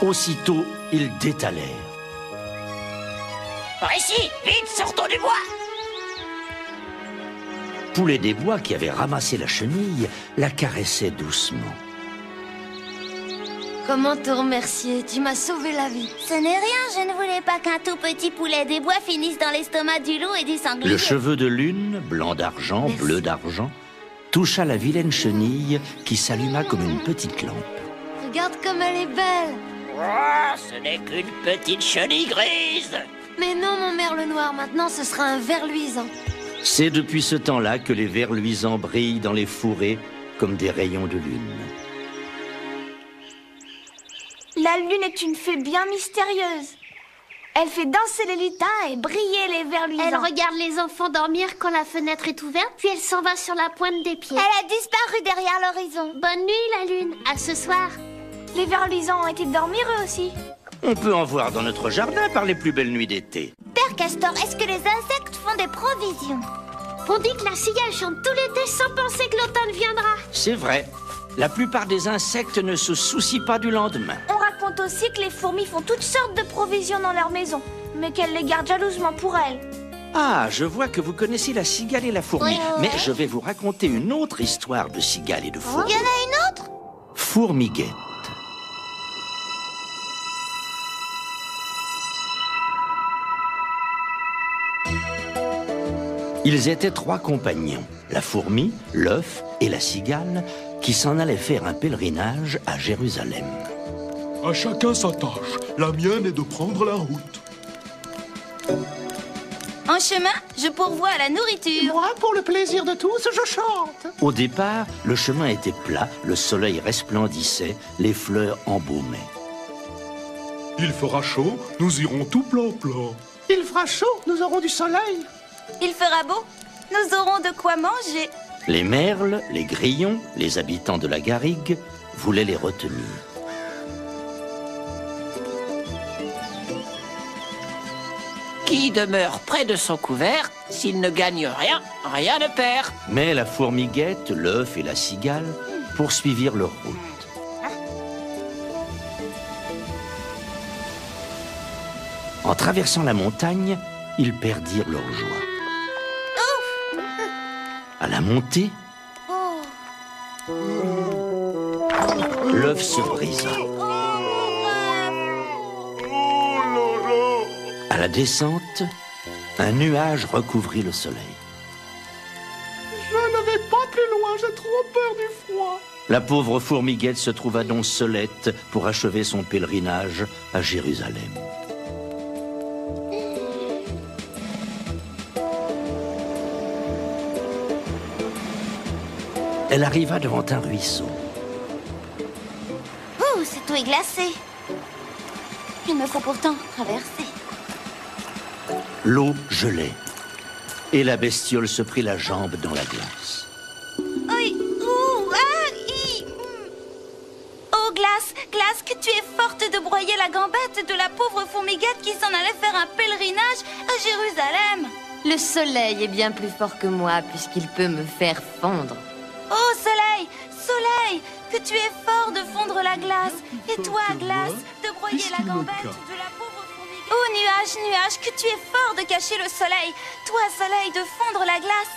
Aussitôt, ils détalèrent. Par ici, vite, sortons du bois. Poulet des Bois, qui avait ramassé la chenille, la caressait doucement. Comment te remercier? Tu m'as sauvé la vie. Ce n'est rien, je ne voulais pas qu'un tout petit poulet des bois finisse dans l'estomac du loup et du sanglier. Le cheveu de lune, blanc d'argent, Merci. bleu d'argent, toucha la vilaine chenille qui s'alluma comme une petite lampe. Regarde comme elle est belle. Oh, ce n'est qu'une petite chenille grise. Mais non, mon merle noir, maintenant ce sera un ver luisant. C'est depuis ce temps-là que les vers luisants brillent dans les fourrés comme des rayons de lune. La lune est une fée bien mystérieuse. Elle fait danser les lutins et briller les vers luisants. Elle regarde les enfants dormir quand la fenêtre est ouverte, puis elle s'en va sur la pointe des pieds. Elle a disparu derrière l'horizon. Bonne nuit, la lune. À ce soir. Les vers luisants ont été dormir eux aussi. On peut en voir dans notre jardin par les plus belles nuits d'été. Père Castor, est-ce que les insectes font des provisions? On dit que la cigale chante tout l'été sans penser que l'automne viendra. C'est vrai. La plupart des insectes ne se soucient pas du lendemain. On raconte aussi que les fourmis font toutes sortes de provisions dans leur maison, mais qu'elles les gardent jalousement pour elles. Ah, je vois que vous connaissez la cigale et la fourmi. Oui. Mais je vais vous raconter une autre histoire de cigale et de Il fourmi. y en a une autre? Fourmiguette. Ils étaient 3 compagnons, la fourmi, l'œuf et la cigale, qui s'en allaient faire un pèlerinage à Jérusalem. À chacun sa tâche. La mienne est de prendre la route. En chemin, je pourvois à la nourriture. Moi, pour le plaisir de tous, je chante. Au départ, le chemin était plat, le soleil resplendissait, les fleurs embaumaient. Il fera chaud, nous irons tout plan-plan. Il fera chaud, nous aurons du soleil. Il fera beau. Nous aurons de quoi manger. Les merles, les grillons, les habitants de la garrigue voulaient les retenir. Qui demeure près de son couvert, s'il ne gagne rien, rien ne perd. Mais la fourmiguette, l'œuf et la cigale poursuivirent leur route. En traversant la montagne, ils perdirent leur joie. À la montée, l'œuf se brisa. À la descente, un nuage recouvrit le soleil. Je ne vais pas plus loin, j'ai trop peur du froid. La pauvre fourmiguette se trouva donc seulette pour achever son pèlerinage à Jérusalem. Elle arriva devant un ruisseau. Ouh, cette eau est glacée. Il me faut pourtant traverser. L'eau gelait, et la bestiole se prit la jambe dans la glace. Oui, ouh, ah, hi. Oh, glace, glace, que tu es forte de broyer la gambette de la pauvre fourmiguette qui s'en allait faire un pèlerinage à Jérusalem. Le soleil est bien plus fort que moi puisqu'il peut me faire fondre. Oh, soleil, soleil, que tu es fort de fondre la glace. Et toi, glace, de broyer la gambette de la pauvre fourmiguette. Oh, nuage, nuage, que tu es fort de cacher le soleil. Toi, soleil, de fondre la glace.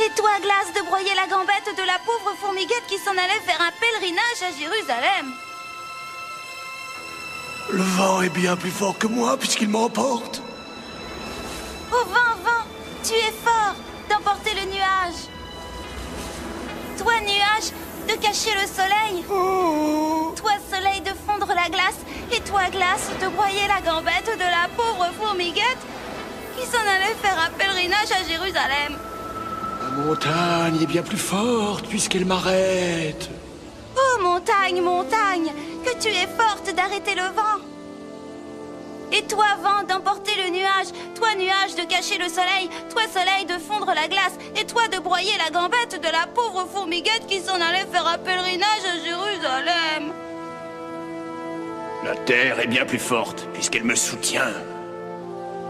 Et toi, glace, de broyer la gambette de la pauvre fourmiguette qui s'en allait faire un pèlerinage à Jérusalem. Le vent est bien plus fort que moi puisqu'il m'emporte. Oh, vent, vent, tu es fort d'emporter le nuage. Toi, nuage, de cacher le soleil. Toi, soleil, de fondre la glace. Et toi, glace, de broyer la gambette de la pauvre fourmiguette qui s'en allait faire un pèlerinage à Jérusalem. La montagne est bien plus forte puisqu'elle m'arrête. Oh, montagne, montagne, que tu es forte d'arrêter le vent. Et toi, vent, d'emporter le nuage. Toi, nuage, de cacher le soleil. Toi, soleil, de fondre la glace. Et toi, de broyer la gambette de la pauvre fourmiguette qui s'en allait faire un pèlerinage à Jérusalem. La terre est bien plus forte puisqu'elle me soutient.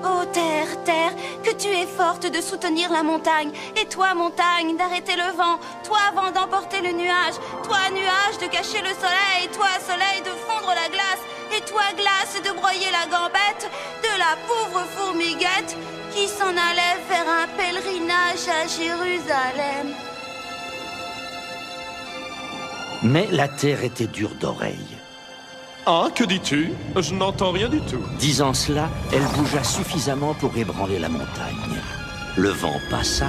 Oh, Terre, que tu es forte de soutenir la montagne. Et toi, montagne, d'arrêter le vent. Toi, vent, d'emporter le nuage. Toi, nuage, de cacher le soleil. Toi, soleil, de fondre la glace. Et toi, glace, de broyer la gambette de la pauvre fourmiguette qui s'en allait faire un pèlerinage à Jérusalem. Mais la terre était dure d'oreille. Ah, que dis-tu? Je n'entends rien du tout. Disant cela, elle bougea suffisamment pour ébranler la montagne. Le vent passa,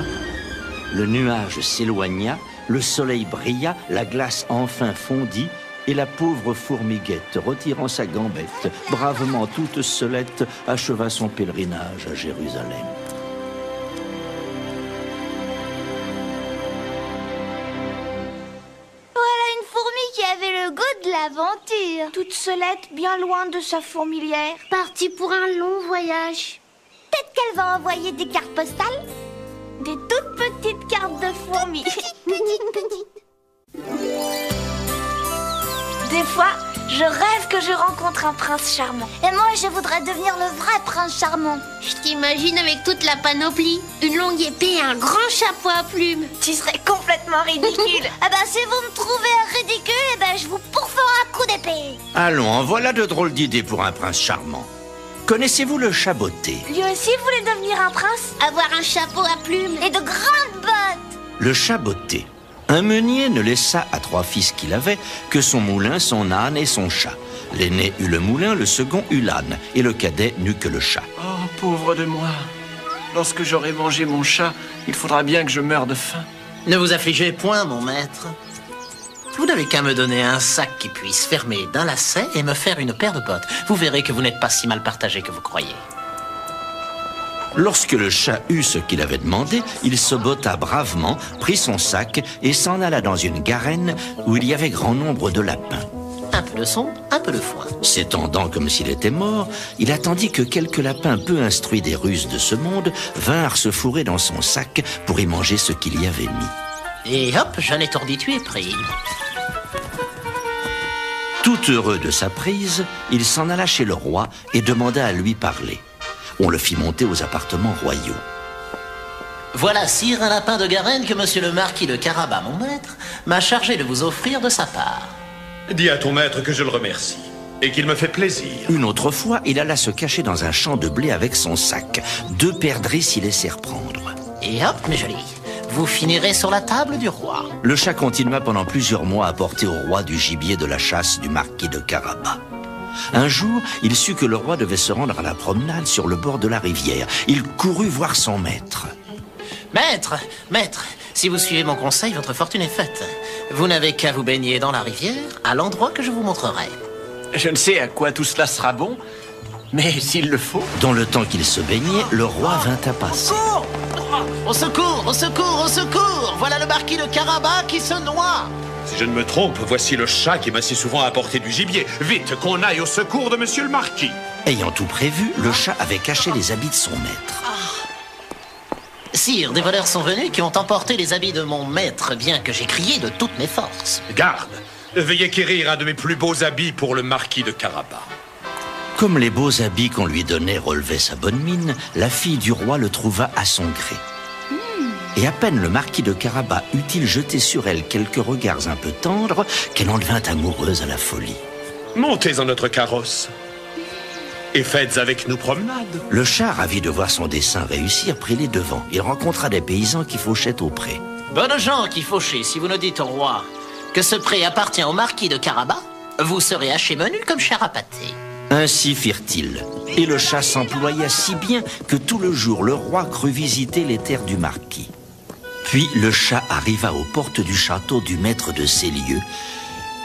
le nuage s'éloigna, le soleil brilla, la glace enfin fondit, et la pauvre fourmiguette, retirant sa gambette, bravement toute seulette, acheva son pèlerinage à Jérusalem. Qui avait le goût de l'aventure. Toute seulette, bien loin de sa fourmilière. Partie pour un long voyage. Peut-être qu'elle va envoyer des cartes postales. Des toutes petites cartes de fourmis. Petites. Des fois, je rêve que je rencontre un prince charmant. Et moi, je voudrais devenir le vrai prince charmant. Je t'imagine avec toute la panoplie, une longue épée et un grand chapeau à plumes. Tu serais complètement ridicule. Ah bah, si vous me trouvez ridicule, eh ben, je vous pourfends un coup d'épée. Allons, en voilà de drôles d'idées pour un prince charmant. Connaissez-vous le chat botté? Lui aussi voulait devenir un prince? Avoir un chapeau à plumes et de grandes bottes. Le chat botté. Un meunier ne laissa à 3 fils qu'il avait que son moulin, son âne et son chat. L'aîné eut le moulin, le second eut l'âne, et le cadet n'eut que le chat. Oh, pauvre de moi. Lorsque j'aurai mangé mon chat, il faudra bien que je meure de faim. Ne vous affligez point, mon maître. Vous n'avez qu'à me donner un sac qui puisse fermer d'un lacet et me faire une paire de bottes. Vous verrez que vous n'êtes pas si mal partagé que vous croyez. Lorsque le chat eut ce qu'il avait demandé, il se botta bravement, prit son sac et s'en alla dans une garenne où il y avait grand nombre de lapins. Un peu de son, un peu de foin. S'étendant comme s'il était mort, il attendit que quelques lapins peu instruits des ruses de ce monde vinrent se fourrer dans son sac pour y manger ce qu'il y avait mis. Et hop, jeune étourdi, tu es pris. Tout heureux de sa prise, il s'en alla chez le roi et demanda à lui parler. On le fit monter aux appartements royaux. Voilà, sire, un lapin de Garenne que monsieur le marquis de Carabas, mon maître, m'a chargé de vous offrir de sa part. Dis à ton maître que je le remercie et qu'il me fait plaisir. Une autre fois, il alla se cacher dans un champ de blé avec son sac. 2 perdrix s'y laissèrent prendre. Et hop, mes jolis, vous finirez sur la table du roi. Le chat continua pendant plusieurs mois à porter au roi du gibier de la chasse du marquis de Carabas. Un jour, il sut que le roi devait se rendre à la promenade sur le bord de la rivière. Il courut voir son maître. Maître, si vous suivez mon conseil, votre fortune est faite. Vous n'avez qu'à vous baigner dans la rivière, à l'endroit que je vous montrerai. Je ne sais à quoi tout cela sera bon, mais s'il le faut... Dans le temps qu'il se baignait, le roi vint à passer. Au secours, au secours, au secours! Voilà le marquis de Carabas qui se noie! Si je ne me trompe, voici le chat qui m'a si souvent apporté du gibier. Vite, qu'on aille au secours de monsieur le marquis. Ayant tout prévu, le chat avait caché les habits de son maître. Sire, des voleurs sont venus qui ont emporté les habits de mon maître, bien que j'ai crié de toutes mes forces. Garde, veuillez quérir un de mes plus beaux habits pour le marquis de Carabas. Comme les beaux habits qu'on lui donnait relevaient sa bonne mine, la fille du roi le trouva à son gré. Et à peine le marquis de Carabas eut-il jeté sur elle quelques regards un peu tendres qu'elle en devint amoureuse à la folie. Montez en notre carrosse et faites avec nous promenade. Le chat, ravi de voir son dessein réussir, prit les devants. Il rencontra des paysans qui fauchaient au pré. Bonnes gens qui fauchez, si vous ne dites au roi que ce pré appartient au marquis de Carabas, vous serez haché menu comme chair à pâté. Ainsi firent-ils. Et le chat s'employa si bien que tout le jour, le roi crut visiter les terres du marquis. Puis le chat arriva aux portes du château du maître de ces lieux,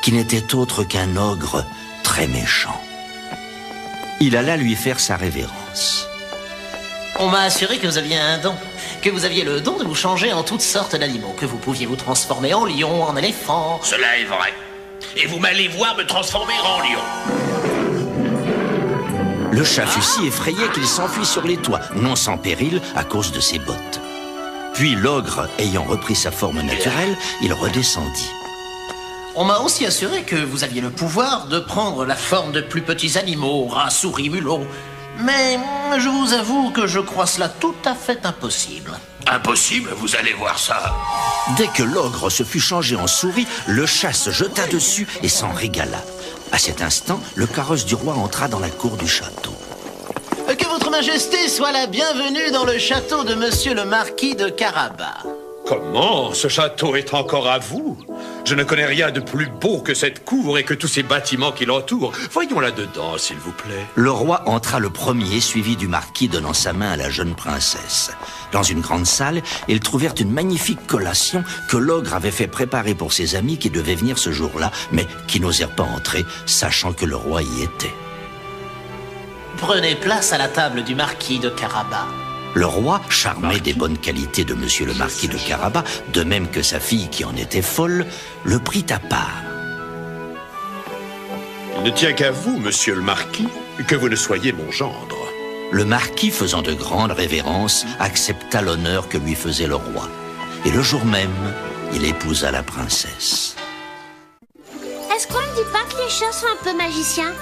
qui n'était autre qu'un ogre très méchant. Il alla lui faire sa révérence. On m'a assuré que vous aviez un don, que vous aviez le don de vous changer en toutes sortes d'animaux, que vous pouviez vous transformer en lion, en éléphant. Cela est vrai. Et vous m'allez voir me transformer en lion. Le chat fut si effrayé qu'il s'enfuit sur les toits, non sans péril à cause de ses bottes. Puis l'ogre, ayant repris sa forme naturelle, il redescendit. On m'a aussi assuré que vous aviez le pouvoir de prendre la forme de plus petits animaux, rats, souris, mulots. Mais je vous avoue que je crois cela tout à fait impossible. Impossible, vous allez voir ça. Dès que l'ogre se fut changé en souris, le chat se jeta dessus et s'en régala. À cet instant, le carrosse du roi entra dans la cour du château. Que votre majesté soit la bienvenue dans le château de monsieur le marquis de Carabas. Comment? Ce château est encore à vous? Je ne connais rien de plus beau que cette cour et que tous ces bâtiments qui l'entourent. Voyons là-dedans, s'il vous plaît. Le roi entra le premier, suivi du marquis donnant sa main à la jeune princesse. Dans une grande salle, ils trouvèrent une magnifique collation que l'ogre avait fait préparer pour ses amis qui devaient venir ce jour-là, mais qui n'osèrent pas entrer, sachant que le roi y était. Prenez place à la table du marquis de Carabas. Le roi, charmé des bonnes qualités de monsieur le marquis de Carabas, de même que sa fille qui en était folle, le prit à part. Il ne tient qu'à vous, monsieur le marquis, que vous ne soyez mon gendre. Le marquis, faisant de grandes révérences, accepta l'honneur que lui faisait le roi. Et le jour même, il épousa la princesse. Est-ce qu'on ne dit pas que les chats sont un peu magiciens?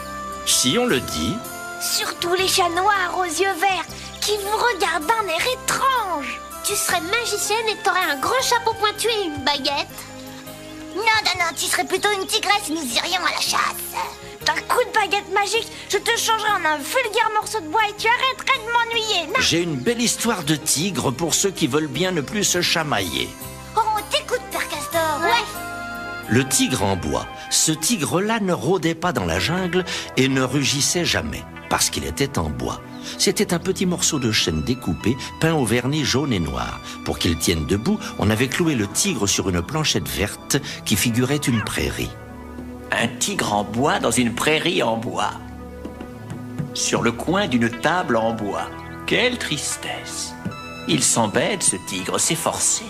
Si on le dit... Surtout les chats noirs aux yeux verts qui vous regardent d'un air étrange. Tu serais magicienne et t'aurais un grand chapeau pointu et une baguette. Non, tu serais plutôt une tigresse et nous irions à la chasse. D'un coup de baguette magique, je te changerai en un vulgaire morceau de bois et tu arrêterais de m'ennuyer. J'ai une belle histoire de tigre pour ceux qui veulent bien ne plus se chamailler. Oh, on t'écoute, Père Castor. Ouais. Le tigre en bois. Ce tigre-là ne rôdait pas dans la jungle et ne rugissait jamais, parce qu'il était en bois. C'était un petit morceau de chêne découpé, peint au vernis jaune et noir. Pour qu'il tienne debout, on avait cloué le tigre sur une planchette verte qui figurait une prairie. Un tigre en bois dans une prairie en bois. Sur le coin d'une table en bois. Quelle tristesse. Il s'embête, ce tigre, c'est forcé.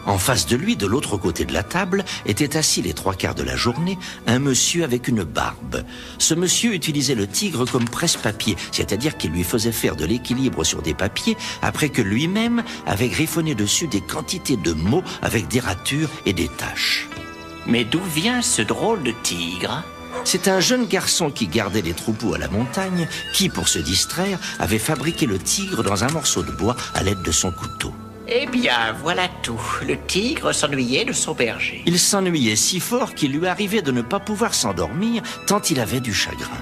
En face de lui, de l'autre côté de la table, était assis les 3/4 de la journée un monsieur avec une barbe. Ce monsieur utilisait le tigre comme presse-papier, c'est-à-dire qu'il lui faisait faire de l'équilibre sur des papiers après que lui-même avait griffonné dessus des quantités de mots avec des ratures et des taches. Mais d'où vient ce drôle de tigre? C'est un jeune garçon qui gardait les troupeaux à la montagne qui, pour se distraire, avait fabriqué le tigre dans un morceau de bois à l'aide de son couteau. Eh bien, voilà tout. Le tigre s'ennuyait de son berger. Il s'ennuyait si fort qu'il lui arrivait de ne pas pouvoir s'endormir tant il avait du chagrin.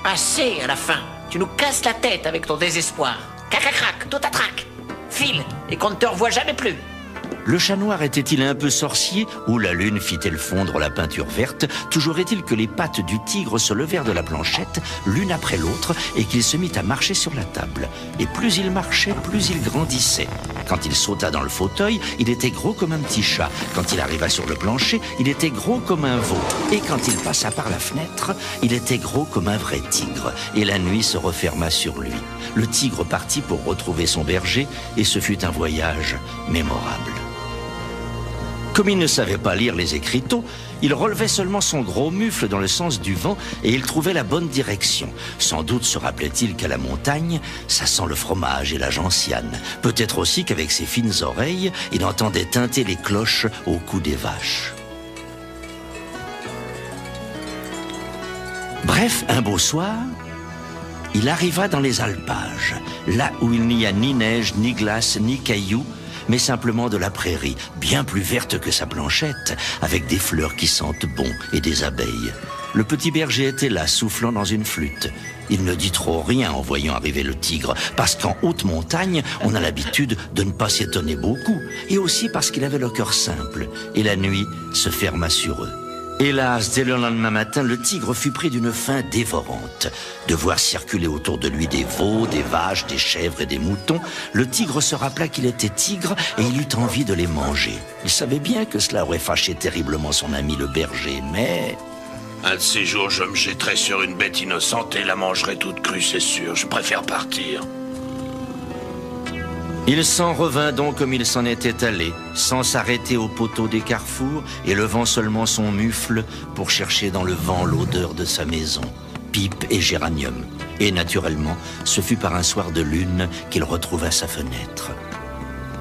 Assez, à la fin. Tu nous casses la tête avec ton désespoir. Crac, tout à trac. File, et qu'on ne te revoie jamais plus. Le chat noir était-il un peu sorcier ou la lune fit-elle fondre la peinture verte? Toujours est-il que les pattes du tigre se levèrent de la planchette, l'une après l'autre, et qu'il se mit à marcher sur la table. Et plus il marchait, plus il grandissait. Quand il sauta dans le fauteuil, il était gros comme un petit chat. Quand il arriva sur le plancher, il était gros comme un veau. Et quand il passa par la fenêtre, il était gros comme un vrai tigre. Et la nuit se referma sur lui. Le tigre partit pour retrouver son berger, et ce fut un voyage mémorable. Comme il ne savait pas lire les écriteaux, il relevait seulement son gros mufle dans le sens du vent et il trouvait la bonne direction. Sans doute se rappelait-il qu'à la montagne, ça sent le fromage et la gentiane. Peut-être aussi qu'avec ses fines oreilles, il entendait tinter les cloches au cou des vaches. Bref, un beau soir, il arriva dans les alpages, là où il n'y a ni neige, ni glace, ni cailloux, mais simplement de la prairie, bien plus verte que sa planchette, avec des fleurs qui sentent bon et des abeilles. Le petit berger était là, soufflant dans une flûte. Il ne dit trop rien en voyant arriver le tigre, parce qu'en haute montagne, on a l'habitude de ne pas s'étonner beaucoup, et aussi parce qu'il avait le cœur simple, et la nuit se ferma sur eux. Hélas, dès le lendemain matin, le tigre fut pris d'une faim dévorante. De voir circuler autour de lui des veaux, des vaches, des chèvres et des moutons, le tigre se rappela qu'il était tigre et il eut envie de les manger. Il savait bien que cela aurait fâché terriblement son ami le berger, mais... Un de ces jours, je me jetterai sur une bête innocente et la mangerai toute crue, c'est sûr. Je préfère partir. Il s'en revint donc comme il s'en était allé, sans s'arrêter au poteau des carrefours et levant seulement son mufle pour chercher dans le vent l'odeur de sa maison, pipe et géranium. Et naturellement, ce fut par un soir de lune qu'il retrouva sa fenêtre.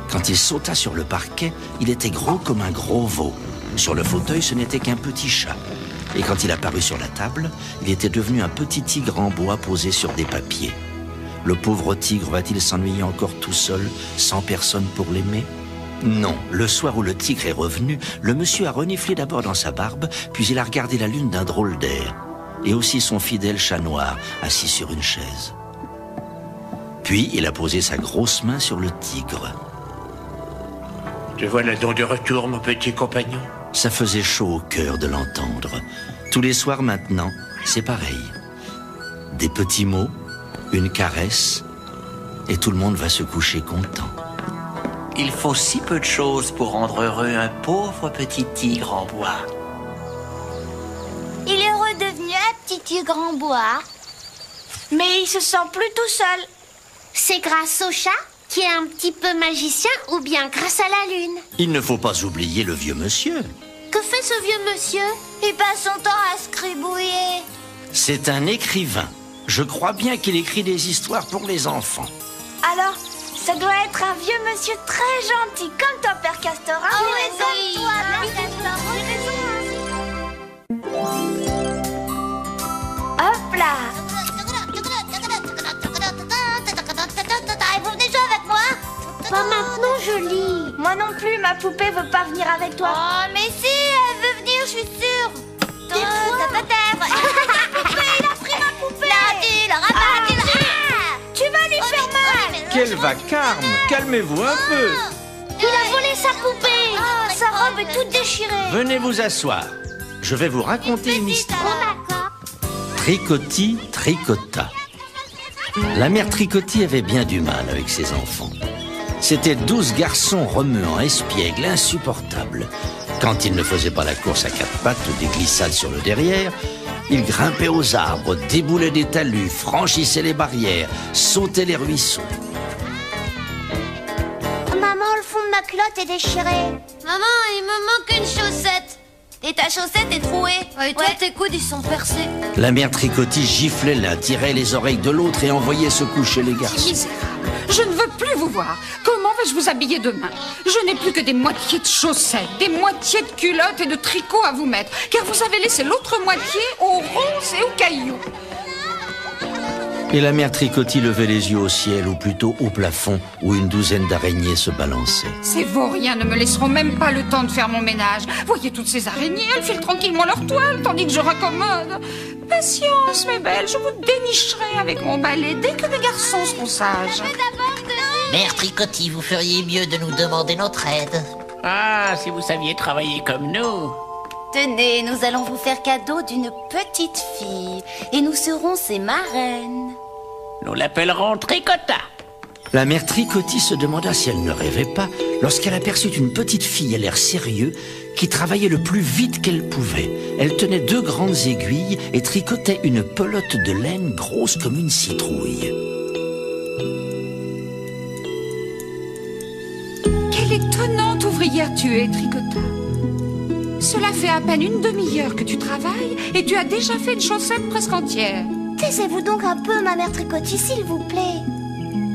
Quand il sauta sur le parquet, il était gros comme un gros veau. Sur le fauteuil, ce n'était qu'un petit chat. Et quand il apparut sur la table, il était devenu un petit tigre en bois posé sur des papiers. Le pauvre tigre va-t-il s'ennuyer encore tout seul, sans personne pour l'aimer? Non, le soir où le tigre est revenu, le monsieur a reniflé d'abord dans sa barbe, puis il a regardé la lune d'un drôle d'air, et aussi son fidèle chat noir, assis sur une chaise. Puis il a posé sa grosse main sur le tigre. Te voilà donc de retour, mon petit compagnon. Ça faisait chaud au cœur de l'entendre. Tous les soirs maintenant, c'est pareil. Des petits mots, une caresse, et tout le monde va se coucher content. Il faut si peu de choses pour rendre heureux un pauvre petit tigre en bois. Il est redevenu un petit tigre en bois. Mais il se sent plus tout seul. C'est grâce au chat qui est un petit peu magicien ou bien grâce à la lune? Il ne faut pas oublier le vieux monsieur. Que fait ce vieux monsieur? Il passe son temps à scribouiller. C'est un écrivain. Je crois bien qu'il écrit des histoires pour les enfants. Alors, ça doit être un vieux monsieur très gentil, comme ton père Castor. Hein? Oui, comme toi, Hop là! Vous venez jouer avec moi? Pas maintenant, je lis. Moi non plus, ma poupée veut pas venir avec toi. Oh, mais si, elle veut venir, je suis sûre. Il a pris ma poupée. Il a rabattu. Tu vas lui faire mal. Quel vacarme! Calmez-vous un peu. Il a volé sa poupée. Oh, sa robe est toute déchirée. Venez vous asseoir. Je vais vous raconter une histoire. D'accord. Tricotti tricota. La mère Tricotti avait bien du mal avec ses enfants. C'étaient 12 garçons remuants, espiègles, insupportables. Quand ils ne faisaient pas la course à 4 pattes ou des glissades sur le derrière, ils grimpaient aux arbres, déboulaient des talus, franchissaient les barrières, sautaient les ruisseaux. Maman, le fond de ma culotte est déchiré. Maman, il me manque une chaussette. Et ta chaussette est trouée. Et toi, tes coudes, ils sont percés. La mère Tricotti giflait l'un, tirait les oreilles de l'autre et envoyait se coucher les garçons. Misérable, je ne veux plus vous voir. Comment vais-je vous habiller demain? Je n'ai plus que des moitiés de chaussettes, des moitiés de culottes et de tricots à vous mettre, car vous avez laissé l'autre moitié aux ronces et aux cailloux. Et la mère Tricotti levait les yeux au ciel, ou plutôt au plafond, où une douzaine d'araignées se balançaient. Ces vauriens ne me laisseront même pas le temps de faire mon ménage. Voyez toutes ces araignées, elles filent tranquillement leur toile, tandis que je raccommode. Patience, mes belles, je vous dénicherai avec mon balai dès que les garçons seront sages. Mère Tricotti, vous feriez mieux de nous demander notre aide. Ah, si vous saviez travailler comme nous. Tenez, nous allons vous faire cadeau d'une petite fille. Et nous serons ses marraines. Nous l'appellerons Tricota. La mère Tricotti se demanda si elle ne rêvait pas lorsqu'elle aperçut une petite fille à l'air sérieux qui travaillait le plus vite qu'elle pouvait. Elle tenait 2 grandes aiguilles et tricotait une pelote de laine grosse comme une citrouille. Quelle étonnante ouvrière tu es, Tricota. Cela fait à peine une demi-heure que tu travailles et tu as déjà fait une chaussette presque entière. Taisez-vous donc un peu, ma mère Tricotti, s'il vous plaît.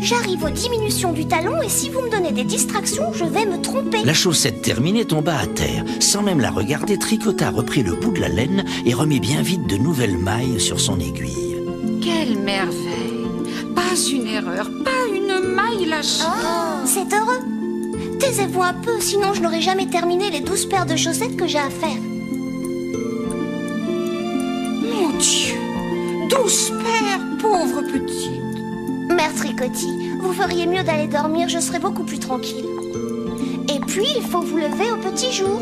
J'arrive aux diminutions du talon et si vous me donnez des distractions, je vais me tromper. La chaussette terminée tomba à terre. Sans même la regarder, Tricota reprit le bout de la laine et remit bien vite de nouvelles mailles sur son aiguille. Quelle merveille! Pas une erreur, pas une maille lâchée. Oh, c'est heureux. Taisez-vous un peu, sinon je n'aurai jamais terminé les 12 paires de chaussettes que j'ai à faire. Mon Dieu! 12 paires, pauvre petite. Mère Tricotti, vous feriez mieux d'aller dormir, je serai beaucoup plus tranquille. Et puis, il faut vous lever au petit jour.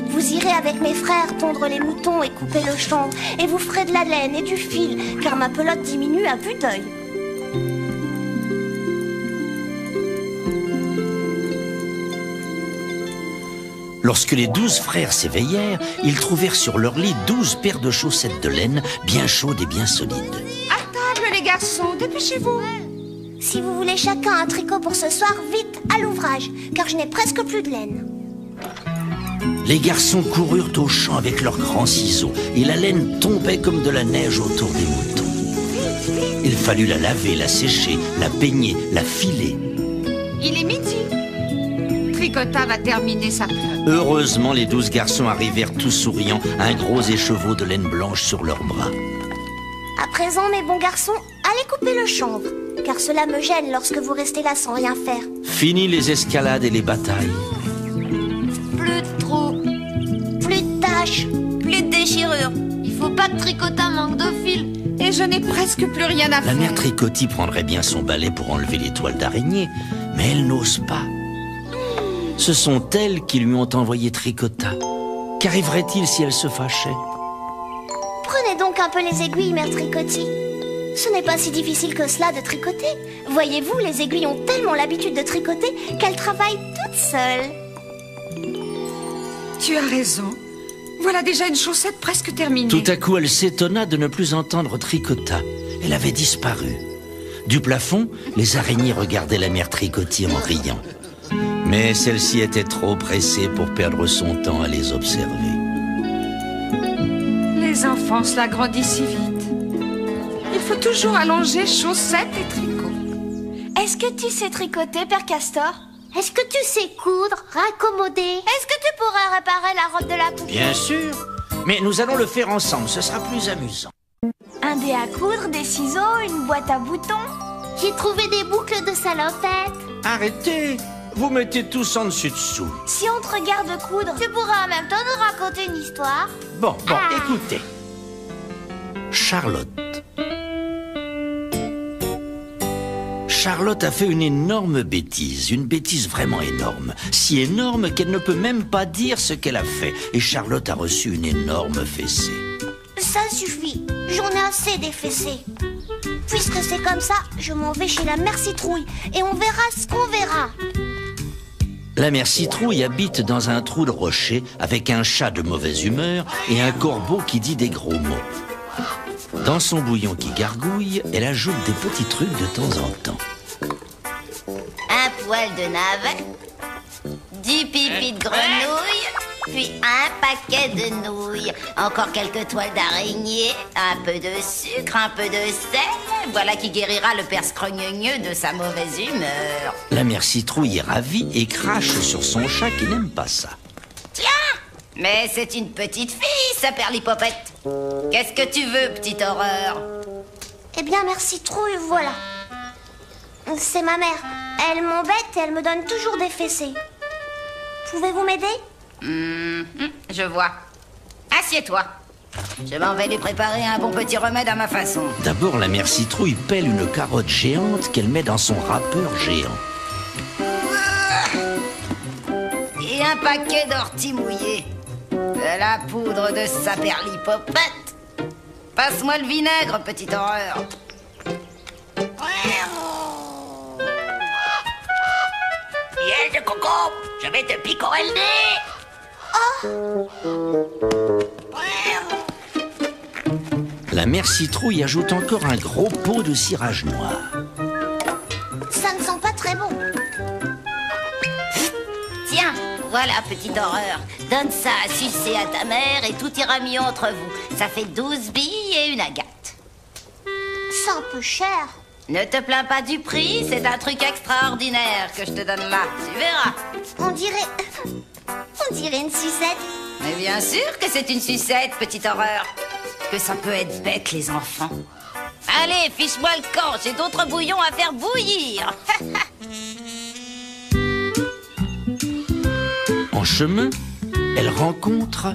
Vous irez avec mes frères tondre les moutons et couper le chanvre, et vous ferez de la laine et du fil, car ma pelote diminue à vue d'œil. Lorsque les 12 frères s'éveillèrent, ils trouvèrent sur leur lit 12 paires de chaussettes de laine, bien chaudes et bien solides. À table, les garçons, dépêchez-vous. Si vous voulez chacun un tricot pour ce soir, vite, à l'ouvrage, car je n'ai presque plus de laine. Les garçons coururent au champ avec leurs grands ciseaux, et la laine tombait comme de la neige autour des moutons. Il fallut la laver, la sécher, la peigner, la filer. Il est midi. Tricota va terminer sa pelote. Heureusement, les 12 garçons arrivèrent tous souriants, un gros écheveau de laine blanche sur leurs bras. À présent, mes bons garçons, allez couper le chanvre, car cela me gêne lorsque vous restez là sans rien faire. Fini les escalades et les batailles. Plus de trous, Plus de tâches. plus de déchirures. Il faut pas que Tricotin manque de fil. Et je n'ai presque plus rien à La faire. mère Tricotti prendrait bien son balai pour enlever les toiles d'araignée, mais elle n'ose pas. Ce sont elles qui lui ont envoyé Tricota. Qu'arriverait-il si elle se fâchait? Prenez donc un peu les aiguilles, mère Tricotti. Ce n'est pas si difficile que cela de tricoter. Voyez-vous, les aiguilles ont tellement l'habitude de tricoter qu'elles travaillent toutes seules. Tu as raison. Voilà déjà une chaussette presque terminée. Tout à coup, elle s'étonna de ne plus entendre Tricota. Elle avait disparu. Du plafond, les araignées regardaient la mère Tricotti en riant. Mais celle-ci était trop pressée pour perdre son temps à les observer. Les enfants, cela grandit si vite. Il faut toujours allonger chaussettes et tricots. Est-ce que tu sais tricoter, Père Castor? Est-ce que tu sais coudre, raccommoder? Est-ce que tu pourrais réparer la robe de la poupée? Bien sûr, mais nous allons le faire ensemble, ce sera plus amusant. Un dé à coudre, des ciseaux, une boîte à boutons. J'ai trouvé des boucles de salopette. Arrêtez, vous mettez tous en dessus-dessous. Si on te regarde coudre, Tu pourrais en même temps nous raconter une histoire. Bon, écoutez. Charlotte. Charlotte a fait une énorme bêtise, une bêtise vraiment énorme. Si énorme qu'elle ne peut même pas dire ce qu'elle a fait. Et Charlotte a reçu une énorme fessée. Ça suffit, j'en ai assez des fessées. Puisque c'est comme ça, je m'en vais chez la mère Citrouille et on verra ce qu'on verra. La mère Citrouille habite dans un trou de rocher avec un chat de mauvaise humeur et un corbeau qui dit des gros mots. Dans son bouillon qui gargouille, elle ajoute des petits trucs de temps en temps. Un poil de navet, du pipi de grenouille, puis un paquet de nouilles, encore quelques toiles d'araignée, un peu de sucre, un peu de sel. Voilà qui guérira le père scrogneux de sa mauvaise humeur. La mère Citrouille est ravie et crache sur son chat qui n'aime pas ça. Tiens, mais c'est une petite fille, sa perlipopette. Qu'est-ce que tu veux, petite horreur? Eh bien, mère Citrouille, voilà. C'est ma mère. Elle m'embête et elle me donne toujours des fessées. Pouvez-vous m'aider? Je vois. Assieds-toi. Je m'en vais lui préparer un bon petit remède à ma façon. D'abord, la mère Citrouille pèle une carotte géante qu'elle met dans son râpeur géant. Et un paquet d'orties mouillées. De la poudre de sa perlipopette. Passe-moi le vinaigre, petite horreur. Miel de coco, je vais te picorer le nez. La mère Citrouille ajoute encore un gros pot de cirage noir. Ça ne sent pas très bon. Tiens, voilà, petite horreur. Donne ça à sucer à ta mère et tout ira mieux entre vous. Ça fait 12 billes et une agate. C'est un peu cher. Ne te plains pas du prix, c'est un truc extraordinaire que je te donne là. Tu verras. On dirait une sucette. Mais bien sûr que c'est une sucette, petite horreur. Que ça peut être bête, les enfants. Allez, fiche-moi le camp, j'ai d'autres bouillons à faire bouillir. En chemin, elle rencontre...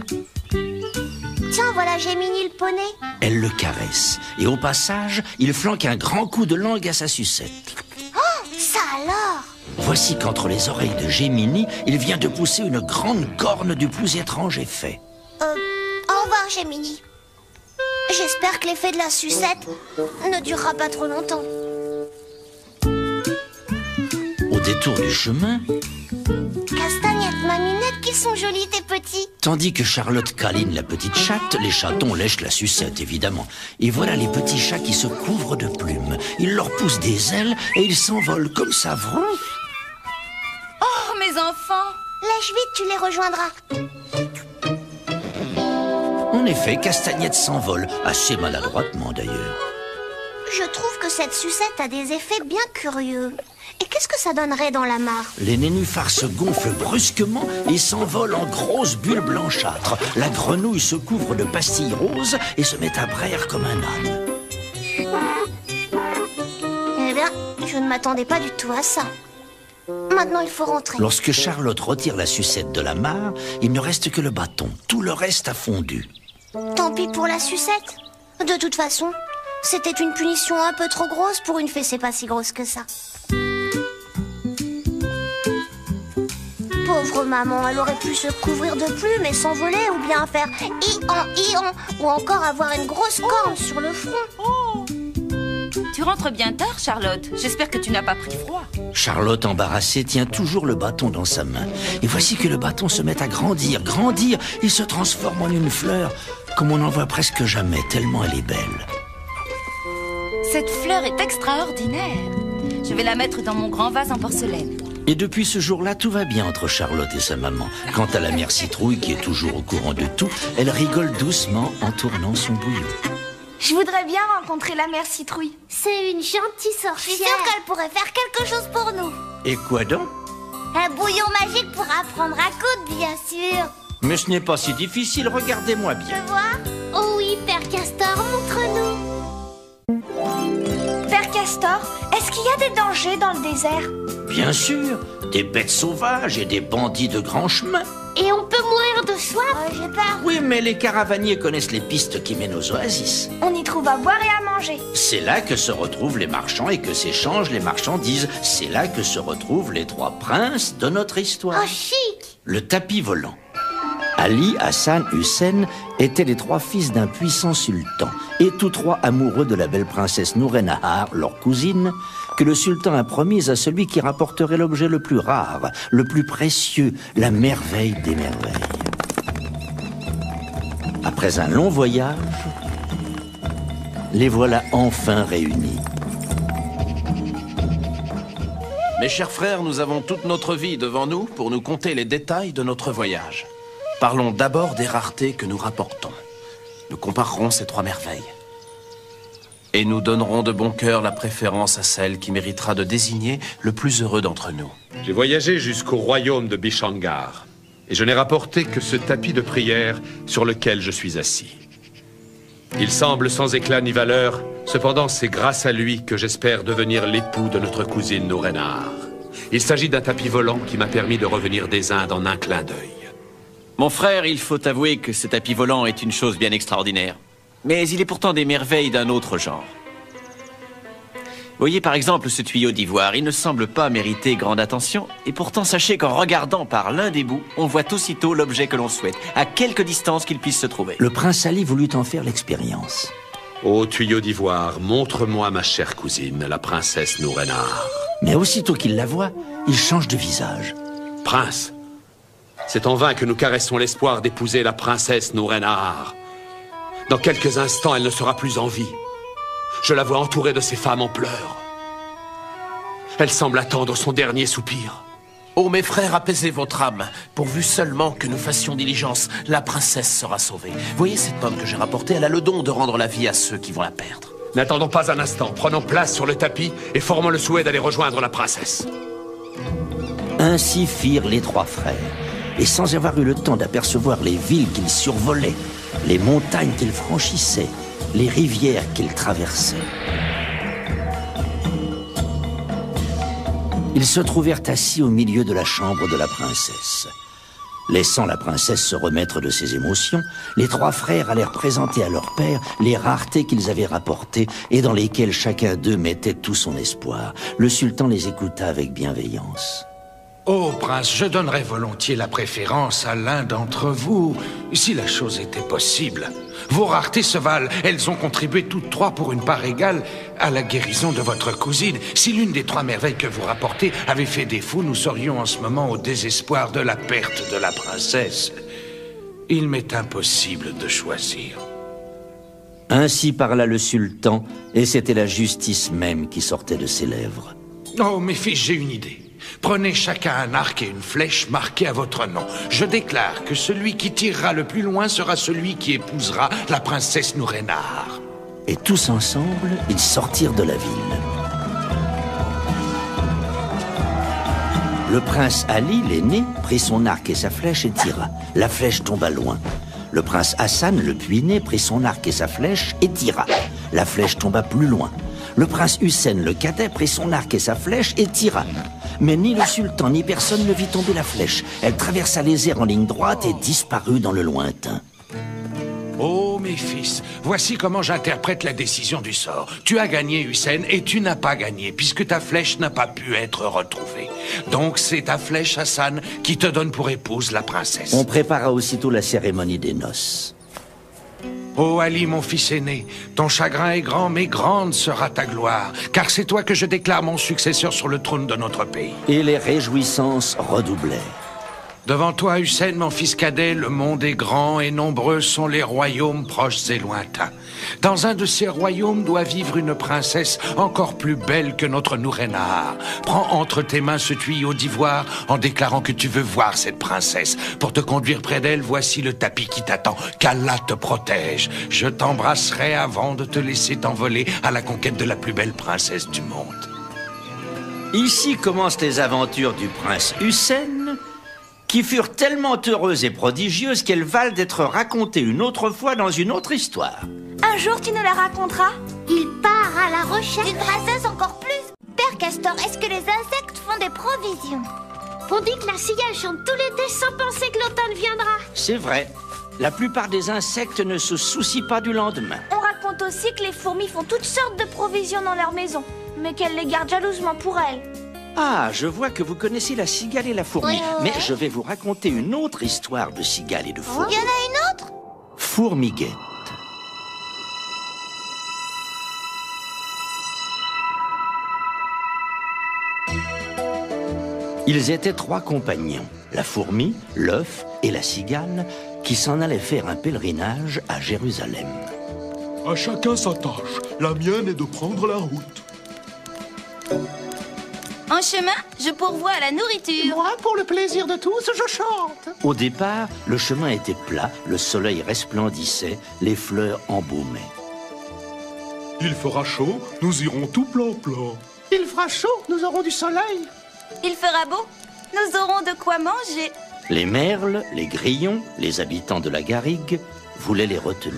Tiens, voilà Géminie le poney. Elle le caresse. Et au passage, il flanque un grand coup de langue à sa sucette. Oh, ça alors! Voici qu'entre les oreilles de Géminie, il vient de pousser une grande corne du plus étrange effet. Au revoir Géminie. J'espère que l'effet de la sucette ne durera pas trop longtemps. Au détour du chemin, Castagnette, Maminette, qu'ils sont jolis tes petits. tandis que Charlotte câline la petite chatte, les chatons lèchent la sucette, évidemment. Et voilà les petits chats qui se couvrent de plumes. Ils leur poussent des ailes et ils s'envolent comme ça. Vroom. Oh, mes enfants! Lèche vite, tu les rejoindras. En effet, Castagnette s'envole, assez maladroitement d'ailleurs. Je trouve que cette sucette a des effets bien curieux. Et qu'est-ce que ça donnerait dans la mare? Les nénuphars se gonflent brusquement et s'envolent en grosses bulles blanchâtres. La grenouille se couvre de pastilles roses et se met à braire comme un âne. Eh bien, Je ne m'attendais pas du tout à ça. Maintenant, il faut rentrer. Lorsque Charlotte retire la sucette de la mare, il ne reste que le bâton. Tout le reste a fondu. Tant pis pour la sucette. De toute façon, c'était une punition un peu trop grosse pour une fessée pas si grosse que ça. Pauvre maman, elle aurait pu se couvrir de plumes et s'envoler, ou bien faire i-en, ou encore avoir une grosse corne sur le front. Tu rentres bien tard, Charlotte. J'espère que tu n'as pas pris froid. Charlotte, embarrassée, tient toujours le bâton dans sa main. Et voici que le bâton se met à grandir. Il se transforme en une fleur, comme on n'en voit presque jamais, tellement elle est belle. Cette fleur est extraordinaire. Je vais la mettre dans mon grand vase en porcelaine. Et depuis ce jour-là, tout va bien entre Charlotte et sa maman. Quant à la mère Citrouille, qui est toujours au courant de tout, elle rigole doucement en tournant son bouillon. Je voudrais bien rencontrer la mère Citrouille. C'est une gentille sorcière. Je suis sûre qu'elle pourrait faire quelque chose pour nous. Et quoi donc? Un bouillon magique pour apprendre à coudre, bien sûr. Mais ce n'est pas si difficile, regardez-moi bien. Tu vois? Oh oui, Père Castor, montre-nous. Père Castor, est-ce qu'il y a des dangers dans le désert? Bien sûr, des bêtes sauvages et des bandits de grands chemins. Et on peut mourir de soif? J'ai peur. Oui, mais les caravaniers connaissent les pistes qui mènent aux oasis. On y trouve à boire et à manger. C'est là que se retrouvent les marchands et que s'échangent les marchandises. C'est là que se retrouvent les trois princes de notre histoire. Oh, chic! Le tapis volant. Ali, Hassan, Hussein étaient les trois fils d'un puissant sultan, et tous trois amoureux de la belle princesse Nourennahar, leur cousine, que le sultan a promise à celui qui rapporterait l'objet le plus rare, le plus précieux, la merveille des merveilles. Après un long voyage, les voilà enfin réunis. Mes chers frères, nous avons toute notre vie devant nous pour nous conter les détails de notre voyage. Parlons d'abord des raretés que nous rapportons. Nous comparerons ces trois merveilles. Et nous donnerons de bon cœur la préférence à celle qui méritera de désigner le plus heureux d'entre nous. J'ai voyagé jusqu'au royaume de Bishangar, et je n'ai rapporté que ce tapis de prière sur lequel je suis assis. Il semble sans éclat ni valeur, cependant c'est grâce à lui que j'espère devenir l'époux de notre cousine Nourennahar. Il s'agit d'un tapis volant qui m'a permis de revenir des Indes en un clin d'œil. Mon frère, il faut avouer que ce tapis volant est une chose bien extraordinaire. Mais il est pourtant des merveilles d'un autre genre. Voyez par exemple ce tuyau d'ivoire, il ne semble pas mériter grande attention, et pourtant sachez qu'en regardant par l'un des bouts, on voit aussitôt l'objet que l'on souhaite, à quelque distance qu'il puisse se trouver. Le prince Ali voulut en faire l'expérience. Ô tuyau d'ivoire, montre-moi ma chère cousine, la princesse Nourennahar. Mais aussitôt qu'il la voit, il change de visage. Prince, c'est en vain que nous caressons l'espoir d'épouser la princesse Nourennahar. Dans quelques instants, elle ne sera plus en vie. Je la vois entourée de ses femmes en pleurs. Elle semble attendre son dernier soupir. Ô mes frères, apaisez votre âme. Pourvu seulement que nous fassions diligence, la princesse sera sauvée. Voyez cette pomme que j'ai rapportée, elle a le don de rendre la vie à ceux qui vont la perdre. N'attendons pas un instant, prenons place sur le tapis et formons le souhait d'aller rejoindre la princesse. Ainsi firent les trois frères. Et sans avoir eu le temps d'apercevoir les villes qu'ils survolaient, les montagnes qu'ils franchissaient, les rivières qu'ils traversaient, ils se trouvèrent assis au milieu de la chambre de la princesse. Laissant la princesse se remettre de ses émotions, les trois frères allèrent présenter à leur père les raretés qu'ils avaient rapportées et dans lesquelles chacun d'eux mettait tout son espoir. Le sultan les écouta avec bienveillance. Oh, prince, je donnerais volontiers la préférence à l'un d'entre vous, si la chose était possible. Vos raretés se valent, elles ont contribué toutes trois pour une part égale à la guérison de votre cousine. Si l'une des trois merveilles que vous rapportez avait fait défaut, nous serions en ce moment au désespoir de la perte de la princesse. Il m'est impossible de choisir. Ainsi parla le sultan, et c'était la justice même qui sortait de ses lèvres. Oh, mes fils, j'ai une idée. Prenez chacun un arc et une flèche marquée à votre nom. Je déclare que celui qui tirera le plus loin sera celui qui épousera la princesse Nourennahar. Et tous ensemble, ils sortirent de la ville. Le prince Ali, l'aîné, prit son arc et sa flèche et tira. La flèche tomba loin. Le prince Hassan, le puîné, prit son arc et sa flèche et tira. La flèche tomba plus loin. Le prince Hussein le cadet prit son arc et sa flèche et tira. Mais ni le sultan ni personne ne vit tomber la flèche. Elle traversa les airs en ligne droite et disparut dans le lointain. Oh, mes fils, voici comment j'interprète la décision du sort. Tu as gagné, Hussein, et tu n'as pas gagné, puisque ta flèche n'a pas pu être retrouvée. Donc c'est ta flèche, Hassan, qui te donne pour épouse la princesse. On prépara aussitôt la cérémonie des noces. Oh Ali, mon fils aîné, ton chagrin est grand, mais grande sera ta gloire, car c'est toi que je déclare mon successeur sur le trône de notre pays. Et les réjouissances redoublèrent. Devant toi, Hussein, mon fils cadet, le monde est grand et nombreux sont les royaumes proches et lointains. Dans un de ces royaumes doit vivre une princesse encore plus belle que notre Noureddin. Prends entre tes mains ce tuyau d'ivoire en déclarant que tu veux voir cette princesse. Pour te conduire près d'elle, voici le tapis qui t'attend. Qu'Allah te protège. Je t'embrasserai avant de te laisser t'envoler à la conquête de la plus belle princesse du monde. Ici commencent les aventures du prince Hussein, qui furent tellement heureuses et prodigieuses qu'elles valent d'être racontées une autre fois dans une autre histoire. Un jour, tu nous la raconteras. Il part à la recherche d'une princesse encore plus. Père Castor, est-ce que les insectes font des provisions? On dit que la cigale chante tout l'été sans penser que l'automne viendra. C'est vrai. La plupart des insectes ne se soucient pas du lendemain. On raconte aussi que les fourmis font toutes sortes de provisions dans leur maison, mais qu'elles les gardent jalousement pour elles. Ah, je vois que vous connaissez la cigale et la fourmi. Mais je vais vous raconter une autre histoire de cigale et de fourmi. Il y en a une autre? Fourmiguette. Ils étaient 3 compagnons, la fourmi, l'œuf et la cigale, qui s'en allaient faire un pèlerinage à Jérusalem. À chacun sa tâche. La mienne est de prendre la route. En chemin, je pourvois à la nourriture. Moi, pour le plaisir de tous, je chante. Au départ, le chemin était plat, le soleil resplendissait, les fleurs embaumaient. Il fera chaud, nous irons tout plan-plan. Il fera chaud, nous aurons du soleil. Il fera beau, nous aurons de quoi manger. Les merles, les grillons, les habitants de la garrigue voulaient les retenir.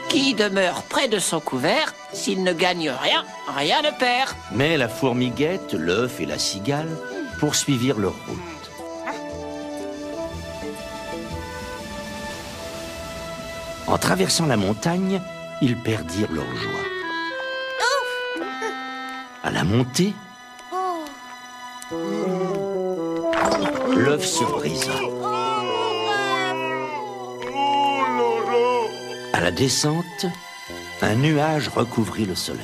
Qui demeure près de son couvert, s'il ne gagne rien, rien ne perd. Mais la fourmiguette, l'œuf et la cigale poursuivirent leur route. En traversant la montagne, ils perdirent leur joie. À la montée, l'œuf se brisa. À la descente, un nuage recouvrit le soleil.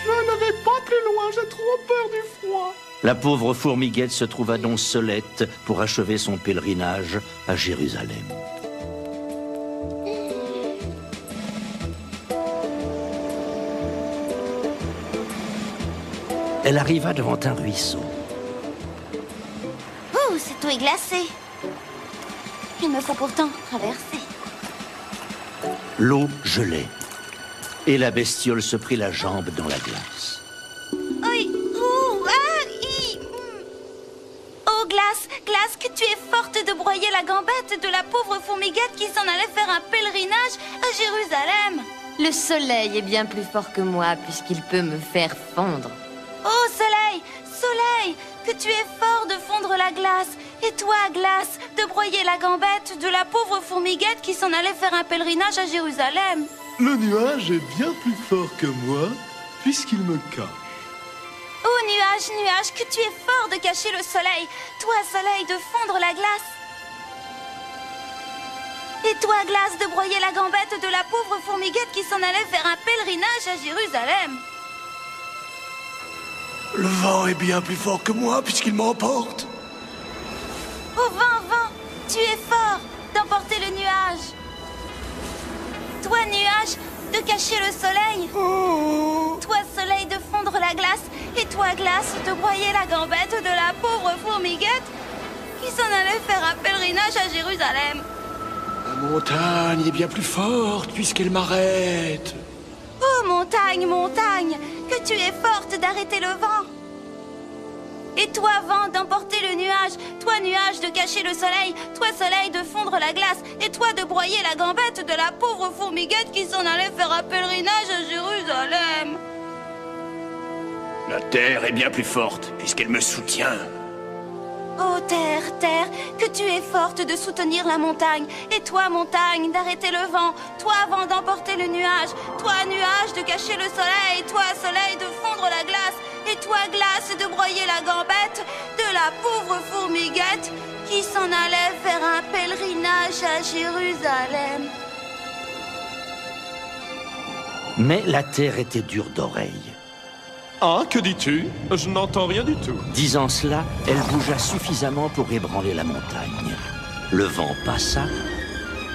Je ne vais pas plus loin, j'ai trop peur du froid. La pauvre fourmiguette se trouva donc seulette pour achever son pèlerinage à Jérusalem. Elle arriva devant un ruisseau. Ouh, cette eau est glacée. Il me faut pourtant traverser. L'eau gelait, et la bestiole se prit la jambe dans la glace. Oui, oh, glace, glace, que tu es forte de broyer la gambette de la pauvre fourmiguette qui s'en allait faire un pèlerinage à Jérusalem. Le soleil est bien plus fort que moi puisqu'il peut me faire fondre. Oh, soleil, soleil, que tu es fort de fondre la glace. Et toi, glace, de broyer la gambette de la pauvre fourmiguette qui s'en allait faire un pèlerinage à Jérusalem. Le nuage est bien plus fort que moi, puisqu'il me cache. Oh, nuage, nuage, que tu es fort de cacher le soleil. Toi, soleil, de fondre la glace. Et toi, glace, de broyer la gambette de la pauvre fourmiguette qui s'en allait faire un pèlerinage à Jérusalem. Le vent est bien plus fort que moi, puisqu'il m'emporte. Oh, vent, vent, tu es fort d'emporter le nuage. Toi, nuage, de cacher le soleil. Toi, soleil, de fondre la glace. Et toi, glace, de broyer la gambette de la pauvre fourmiguette qui s'en allait faire un pèlerinage à Jérusalem. La montagne est bien plus forte, puisqu'elle m'arrête. Oh, montagne, montagne, que tu es forte d'arrêter le vent. Et toi, vent, d'emporter le nuage. Toi, nuage, nuage, de cacher le soleil. Toi, soleil, de fondre la glace. Et toi, de broyer la gambette de la pauvre fourmiguette qui s'en allait faire un pèlerinage à Jérusalem. La terre est bien plus forte, puisqu'elle me soutient. Oh terre, terre, que tu es forte de soutenir la montagne. Et toi, montagne, d'arrêter le vent. Toi, vent, d'emporter le nuage. Toi, nuage, de cacher le soleil. Toi, soleil, de fondre la glace. Et toi, glace, de broyer la gambette de la pauvre fourmiguette qui s'en allait faire un pèlerinage à Jérusalem. Mais la terre était dure d'oreille. Ah, que dis-tu? Je n'entends rien du tout. Disant cela, elle bougea suffisamment pour ébranler la montagne. Le vent passa,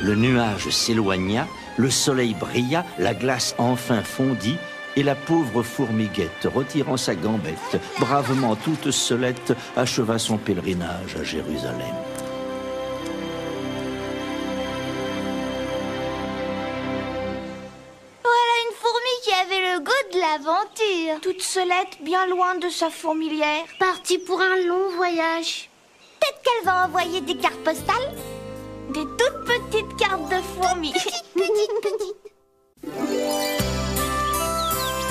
le nuage s'éloigna, le soleil brilla, la glace enfin fondit, et la pauvre fourmiguette, retirant sa gambette, bravement toute seulette, acheva son pèlerinage à Jérusalem. Qui avait le goût de l'aventure. Toute seulette, bien loin de sa fourmilière. Partie pour un long voyage. Peut-être qu'elle va envoyer des cartes postales. Des toutes petites cartes de fourmis.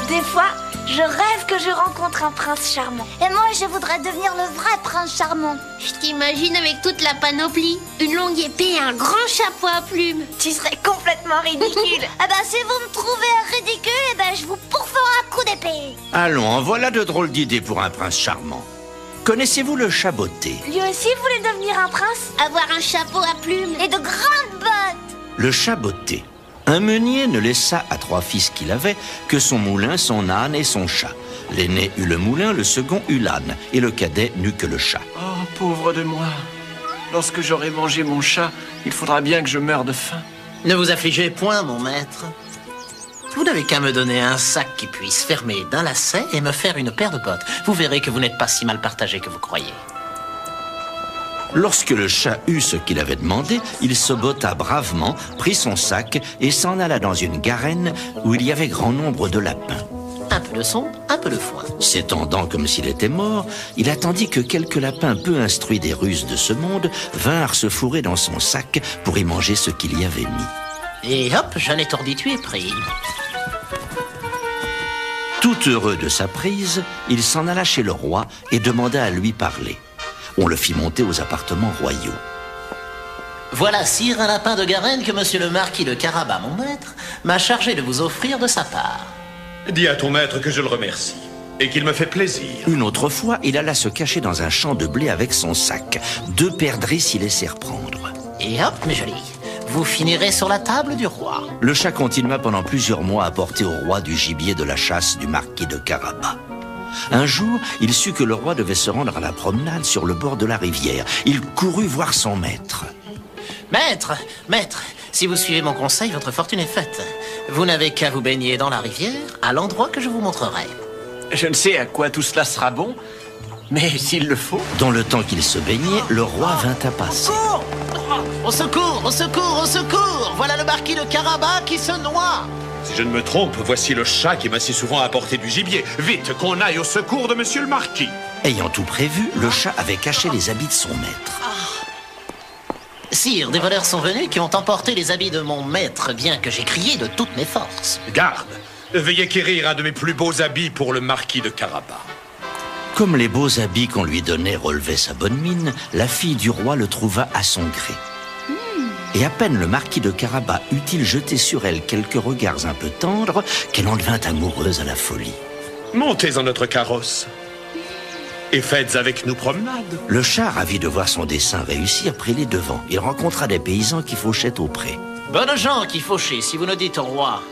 Des fois, je rêve que je rencontre un prince charmant. Et moi, je voudrais devenir le vrai prince charmant. Je t'imagine avec toute la panoplie, une longue épée et un grand chapeau à plumes. Tu serais complètement ridicule. Eh ben, si vous me trouvez ridicule, eh ben, je vous pourfends un coup d'épée. Allons, en voilà de drôles d'idées pour un prince charmant. Connaissez-vous le chat botté? Lui aussi voulait devenir un prince? Avoir un chapeau à plumes et de grandes bottes. Le chat botté. Un meunier ne laissa à 3 fils qu'il avait que son moulin, son âne et son chat. L'aîné eut le moulin, le second eut l'âne, et le cadet n'eut que le chat. Oh, pauvre de moi. Lorsque j'aurai mangé mon chat, il faudra bien que je meure de faim. Ne vous affligez point, mon maître. Vous n'avez qu'à me donner un sac qui puisse fermer d'un lacet et me faire une paire de bottes. Vous verrez que vous n'êtes pas si mal partagé que vous croyez. Lorsque le chat eut ce qu'il avait demandé, il se botta bravement, prit son sac et s'en alla dans une garenne où il y avait grand nombre de lapins. Un peu de son, un peu de foin. S'étendant comme s'il était mort, il attendit que quelques lapins peu instruits des ruses de ce monde vinrent se fourrer dans son sac pour y manger ce qu'il y avait mis. Et hop, jeune étourdi, tu es pris. Tout heureux de sa prise, il s'en alla chez le roi et demanda à lui parler. On le fit monter aux appartements royaux. Voilà, sire, un lapin de Garenne que monsieur le marquis de Carabas, mon maître, m'a chargé de vous offrir de sa part. Dis à ton maître que je le remercie et qu'il me fait plaisir. Une autre fois, il alla se cacher dans un champ de blé avec son sac. 2 perdrix s'y laissèrent prendre. Et hop, mes jolis, vous finirez sur la table du roi. Le chat continua pendant plusieurs mois à porter au roi du gibier de la chasse du marquis de Carabas. Un jour, il sut que le roi devait se rendre à la promenade sur le bord de la rivière. Il courut voir son maître. Maître, si vous suivez mon conseil, votre fortune est faite. Vous n'avez qu'à vous baigner dans la rivière, à l'endroit que je vous montrerai. Je ne sais à quoi tout cela sera bon, mais s'il le faut... Dans le temps qu'il se baignait, le roi vint à passer. Au secours, au secours, au secours! Voilà le marquis de Carabas qui se noie! Si je ne me trompe, voici le chat qui m'a si souvent apporté du gibier. Vite, qu'on aille au secours de monsieur le marquis. Ayant tout prévu, le chat avait caché les habits de son maître. Sire, des voleurs sont venus qui ont emporté les habits de mon maître, bien que j'ai crié de toutes mes forces. Garde! Veuillez quérir un de mes plus beaux habits pour le marquis de Carabas. Comme les beaux habits qu'on lui donnait relevaient sa bonne mine, la fille du roi le trouva à son gré. Et à peine le marquis de Carabas eut-il jeté sur elle quelques regards un peu tendres qu'elle en devint amoureuse à la folie. Montez en notre carrosse et faites avec nous promenade. Le chat, ravi de voir son dessein réussir, prit les devants. Il rencontra des paysans qui fauchaient au pré. Bonnes gens qui fauchez, si vous ne dites au roi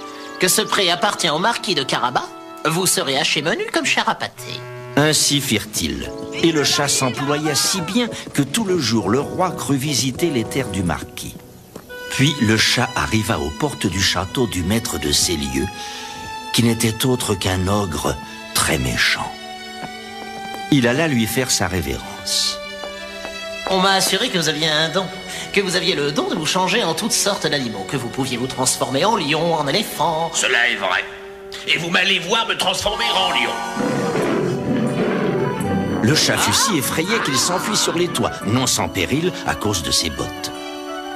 que ce pré appartient au marquis de Carabas, vous serez haché menu comme chair à pâté. Ainsi firent-ils. Et le chat s'employa si bien que tout le jour le roi crut visiter les terres du marquis. Puis le chat arriva aux portes du château du maître de ces lieux, qui n'était autre qu'un ogre très méchant. Il alla lui faire sa révérence. On m'a assuré que vous aviez un don, que vous aviez le don de vous changer en toutes sortes d'animaux, que vous pouviez vous transformer en lion, en éléphant. Cela est vrai. Et vous m'allez voir me transformer en lion. Le chat fut si effrayé qu'il s'enfuit sur les toits, non sans péril à cause de ses bottes.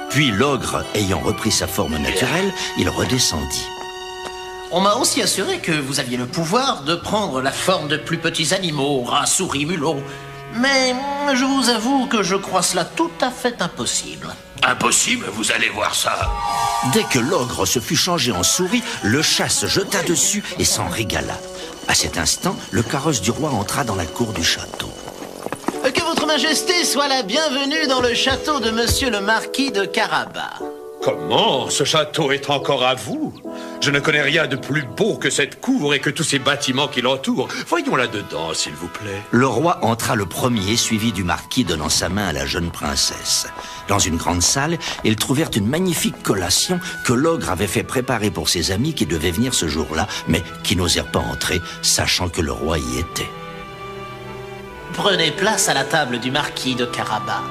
Puis l'ogre, ayant repris sa forme naturelle, il redescendit. On m'a aussi assuré que vous aviez le pouvoir de prendre la forme de plus petits animaux, rats, souris, mulots. Mais je vous avoue que je crois cela tout à fait impossible. Impossible, vous allez voir ça. Dès que l'ogre se fut changé en souris, le chat se jeta dessus et s'en régala. À cet instant, le carrosse du roi entra dans la cour du château. Que votre majesté soit la bienvenue dans le château de monsieur le marquis de Carabas. Comment? Ce château est encore à vous? Je ne connais rien de plus beau que cette cour et que tous ces bâtiments qui l'entourent. Voyons là-dedans, s'il vous plaît. Le roi entra le premier, suivi du marquis donnant sa main à la jeune princesse. Dans une grande salle, ils trouvèrent une magnifique collation que l'ogre avait fait préparer pour ses amis qui devaient venir ce jour-là, mais qui n'osèrent pas entrer, sachant que le roi y était. Prenez place à la table du marquis de Carabas.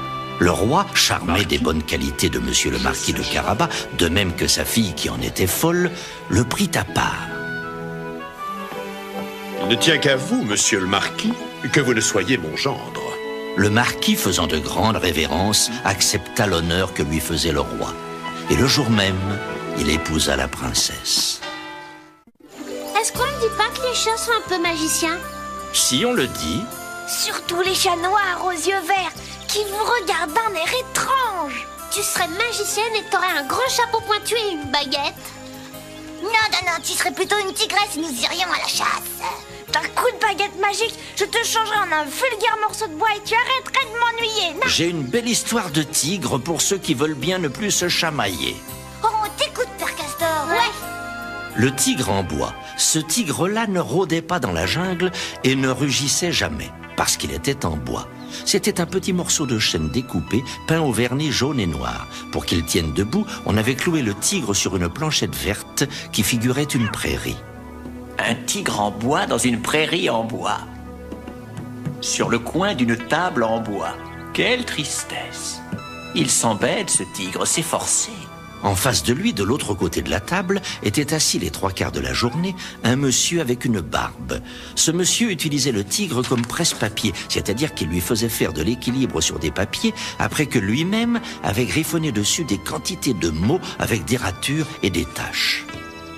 Le roi, charmé des bonnes qualités de monsieur le marquis de Carabas, de même que sa fille qui en était folle, le prit à part. Il ne tient qu'à vous, monsieur le marquis, que vous ne soyez mon gendre. Le marquis, faisant de grandes révérences, accepta l'honneur que lui faisait le roi. Et le jour même, il épousa la princesse. Est-ce qu'on ne dit pas que les chats sont un peu magiciens? Si on le dit... Surtout les chats noirs aux yeux verts qui vous regardent d'un air étrange. Tu serais magicienne et t'aurais un grand chapeau pointu et une baguette. Non, tu serais plutôt une tigresse et nous irions à la chasse. D'un coup de baguette magique, je te changerai en un vulgaire morceau de bois et tu arrêterais de m'ennuyer. J'ai une belle histoire de tigre pour ceux qui veulent bien ne plus se chamailler. Oh, on t'écoute, Père Castor. Ouais. Le tigre en bois. Ce tigre-là ne rôdait pas dans la jungle et ne rugissait jamais, parce qu'il était en bois. C'était un petit morceau de chêne découpé, peint au vernis jaune et noir. Pour qu'il tienne debout, on avait cloué le tigre sur une planchette verte qui figurait une prairie. Un tigre en bois dans une prairie en bois. Sur le coin d'une table en bois. Quelle tristesse! Il s'embête, ce tigre, c'est forcé. En face de lui, de l'autre côté de la table, était assis les 3/4 de la journée un monsieur avec une barbe. Ce monsieur utilisait le tigre comme presse-papier, c'est-à-dire qu'il lui faisait faire de l'équilibre sur des papiers après que lui-même avait griffonné dessus des quantités de mots avec des ratures et des taches.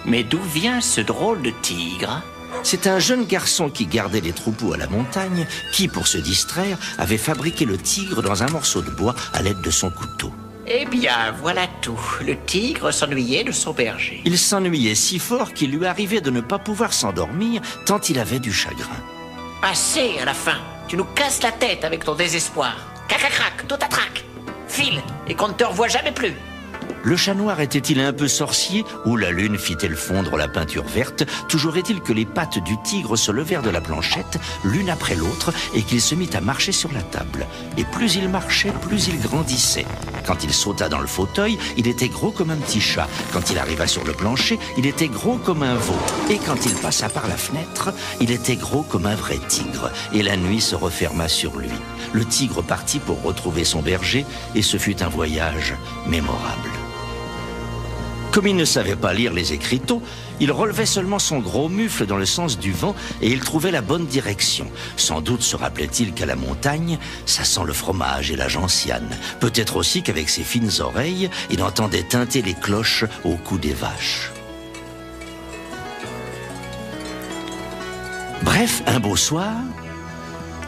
Mais d'où vient ce drôle de tigre? C'est un jeune garçon qui gardait les troupeaux à la montagne qui, pour se distraire, avait fabriqué le tigre dans un morceau de bois à l'aide de son couteau. Eh bien, voilà tout. Le tigre s'ennuyait de son berger. Il s'ennuyait si fort qu'il lui arrivait de ne pas pouvoir s'endormir tant il avait du chagrin. Assez à la fin. Tu nous casses la tête avec ton désespoir. Cac-cac-crac, tout à trac. File, et qu'on ne te revoie jamais plus. Le chat noir était-il un peu sorcier ou la lune fit-elle fondre la peinture verte? Toujours est-il que les pattes du tigre se levèrent de la planchette, l'une après l'autre, et qu'il se mit à marcher sur la table. Et plus il marchait, plus il grandissait. Quand il sauta dans le fauteuil, il était gros comme un petit chat. Quand il arriva sur le plancher, il était gros comme un veau. Et quand il passa par la fenêtre, il était gros comme un vrai tigre. Et la nuit se referma sur lui. Le tigre partit pour retrouver son berger, et ce fut un voyage mémorable. Comme il ne savait pas lire les écriteaux, il relevait seulement son gros mufle dans le sens du vent et il trouvait la bonne direction. Sans doute se rappelait-il qu'à la montagne, ça sent le fromage et la gentiane. Peut-être aussi qu'avec ses fines oreilles, il entendait tinter les cloches au cou des vaches. Bref, un beau soir,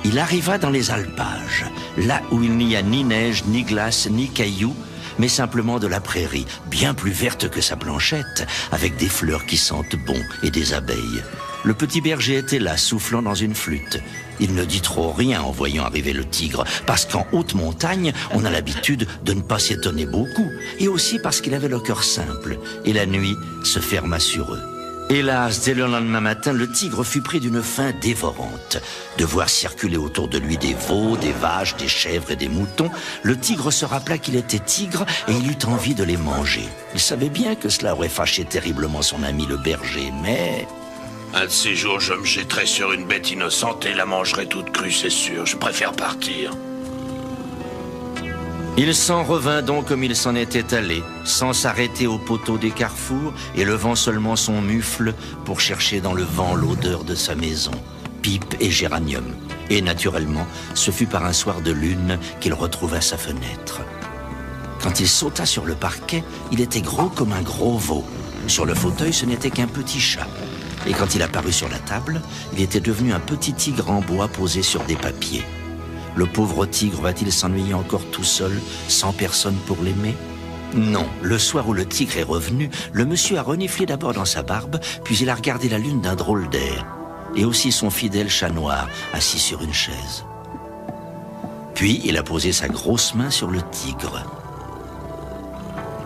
il arriva dans les alpages, là où il n'y a ni neige, ni glace, ni cailloux, mais simplement de la prairie, bien plus verte que sa planchette, avec des fleurs qui sentent bon et des abeilles. Le petit berger était là, soufflant dans une flûte. Il ne dit trop rien en voyant arriver le tigre, parce qu'en haute montagne, on a l'habitude de ne pas s'étonner beaucoup, et aussi parce qu'il avait le cœur simple, et la nuit se ferma sur eux. Hélas, dès le lendemain matin, le tigre fut pris d'une faim dévorante. De voir circuler autour de lui des veaux, des vaches, des chèvres et des moutons, le tigre se rappela qu'il était tigre et il eut envie de les manger. Il savait bien que cela aurait fâché terriblement son ami le berger, mais... Un de ces jours, je me jetterai sur une bête innocente et la mangerai toute crue, c'est sûr. Je préfère partir. Il s'en revint donc comme il s'en était allé, sans s'arrêter au poteau des carrefours et levant seulement son mufle pour chercher dans le vent l'odeur de sa maison, pipe et géranium. Et naturellement, ce fut par un soir de lune qu'il retrouva sa fenêtre. Quand il sauta sur le parquet, il était gros comme un gros veau. Sur le fauteuil, ce n'était qu'un petit chat. Et quand il apparut sur la table, il était devenu un petit tigre en bois posé sur des papiers. Le pauvre tigre va-t-il s'ennuyer encore tout seul, sans personne pour l'aimer? Non, le soir où le tigre est revenu, le monsieur a reniflé d'abord dans sa barbe, puis il a regardé la lune d'un drôle d'air, et aussi son fidèle chat noir, assis sur une chaise. Puis il a posé sa grosse main sur le tigre.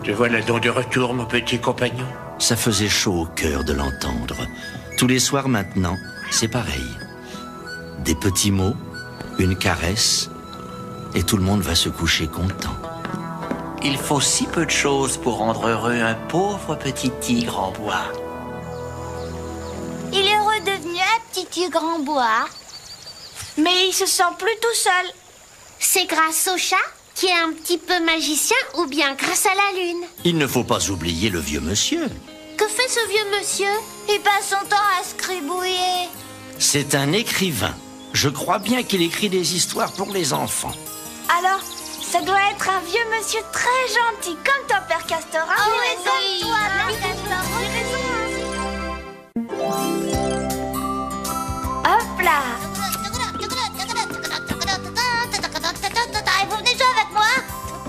Te voilà donc de retour, mon petit compagnon. Ça faisait chaud au cœur de l'entendre. Tous les soirs maintenant, c'est pareil. Des petits mots, une caresse, et tout le monde va se coucher content. Il faut si peu de choses pour rendre heureux un pauvre petit tigre en bois. Il est redevenu un petit tigre en bois. Mais il se sent plus tout seul. C'est grâce au chat qui est un petit peu magicien ou bien grâce à la lune? Il ne faut pas oublier le vieux monsieur. Que fait ce vieux monsieur? Il passe son temps à scribouiller. C'est un écrivain. Je crois bien qu'il écrit des histoires pour les enfants. Alors, ça doit être un vieux monsieur très gentil, comme ton père Castor. Oh, oui, toi, Hop là! Et vous venez jouer avec moi?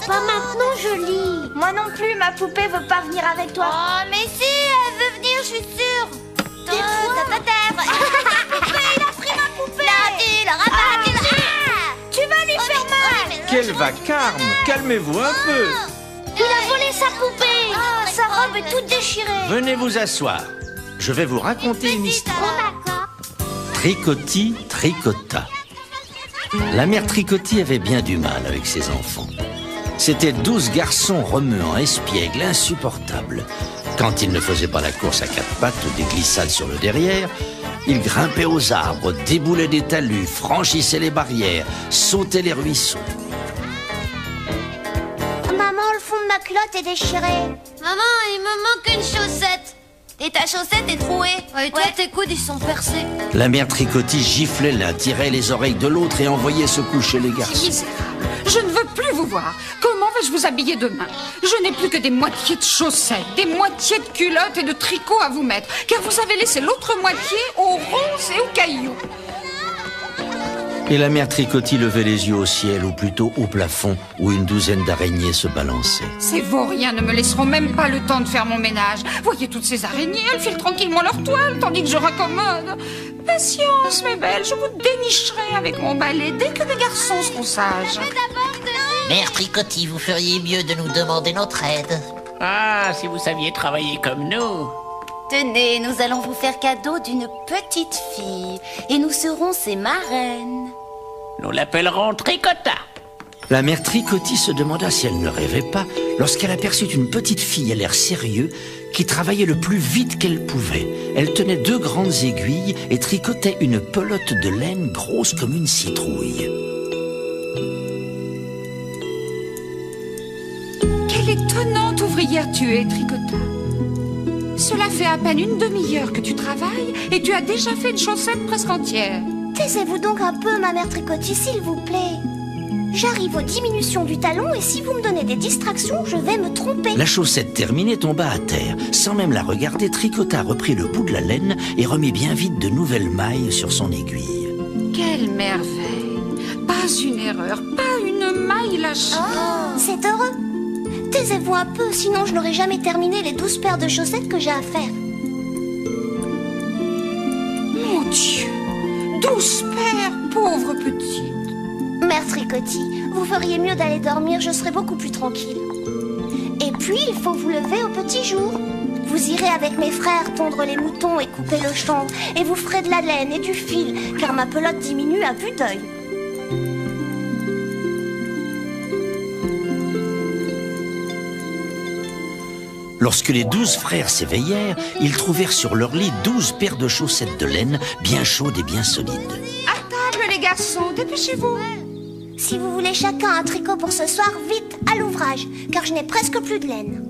Pas maintenant, je lis. Moi non plus, ma poupée veut pas venir avec toi. Oh, mais si, elle veut venir, je suis sûre. Il a pris ma poupée. Tu l'auras pas, tu l'auras. Tu vas lui faire mal. Quel vacarme! Calmez-vous un peu. Il a volé sa poupée. Oh, sa robe est toute déchirée. Venez vous asseoir. Je vais vous raconter une histoire. Tricotti tricota. La mère Tricotti avait bien du mal avec ses enfants. C'étaient 12 garçons remuants, espiègles, insupportables. Quand ils ne faisaient pas la course à 4 pattes ou des glissades sur le derrière, ils grimpaient aux arbres, déboulaient des talus, franchissaient les barrières, sautaient les ruisseaux. Maman, le fond de ma culotte est déchiré. Maman, il me manque une chaussette. Et ta chaussette est trouée. Et toi, tes coudes, ils sont percés. La mère Tricotti giflait l'un, tirait les oreilles de l'autre et envoyait se coucher les garçons. Misérable, je ne veux plus vous voir. Comment vais-je vous habiller demain? Je n'ai plus que des moitiés de chaussettes, des moitiés de culottes et de tricots à vous mettre, car vous avez laissé l'autre moitié aux ronces et aux cailloux. Et la mère Tricotti levait les yeux au ciel, ou plutôt au plafond, où une douzaine d'araignées se balançaient. Ces vauriens ne me laisseront même pas le temps de faire mon ménage. Voyez toutes ces araignées, elles filent tranquillement leur toile, tandis que je raccommode. Patience, mes belles, je vous dénicherai avec mon balai dès que les garçons seront sages. Mère Tricotti, vous feriez mieux de nous demander notre aide. Ah, si vous saviez travailler comme nous. Tenez, nous allons vous faire cadeau d'une petite fille. Et nous serons ses marraines. Nous l'appellerons Tricota. La mère Tricotti se demanda si elle ne rêvait pas lorsqu'elle aperçut une petite fille à l'air sérieux qui travaillait le plus vite qu'elle pouvait. Elle tenait 2 grandes aiguilles et tricotait une pelote de laine grosse comme une citrouille. Quelle étonnante ouvrière tu es, Tricota. Cela fait à peine une demi-heure que tu travailles et tu as déjà fait une chaussette presque entière. Taisez-vous donc un peu, ma mère Tricotti, s'il vous plaît. J'arrive aux diminutions du talon et si vous me donnez des distractions, je vais me tromper. La chaussette terminée tomba à terre. Sans même la regarder, Tricota reprit le bout de la laine et remit bien vite de nouvelles mailles sur son aiguille. Quelle merveille! Pas une erreur, pas une maille lâchée. Oh, c'est heureux. Taisez-vous un peu, sinon je n'aurai jamais terminé les 12 paires de chaussettes que j'ai à faire. Mon Dieu! 12 paires, pauvre petite. Mère Tricotti, vous feriez mieux d'aller dormir, je serai beaucoup plus tranquille. Et puis, il faut vous lever au petit jour. Vous irez avec mes frères tondre les moutons et couper le champ. Et vous ferez de la laine et du fil, car ma pelote diminue à vue d'œil. Lorsque les 12 frères s'éveillèrent, ils trouvèrent sur leur lit 12 paires de chaussettes de laine, bien chaudes et bien solides. À table, les garçons, dépêchez-vous. Si vous voulez chacun un tricot pour ce soir, vite, à l'ouvrage, car je n'ai presque plus de laine.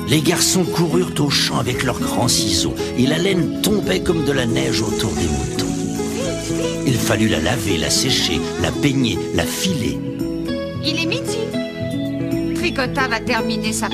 Les garçons coururent au champ avec leurs grands ciseaux, et la laine tombait comme de la neige autour des moutons. Vite, vite. Il fallut la laver, la sécher, la peigner, la filer. Il est midi. Tricota va terminer sa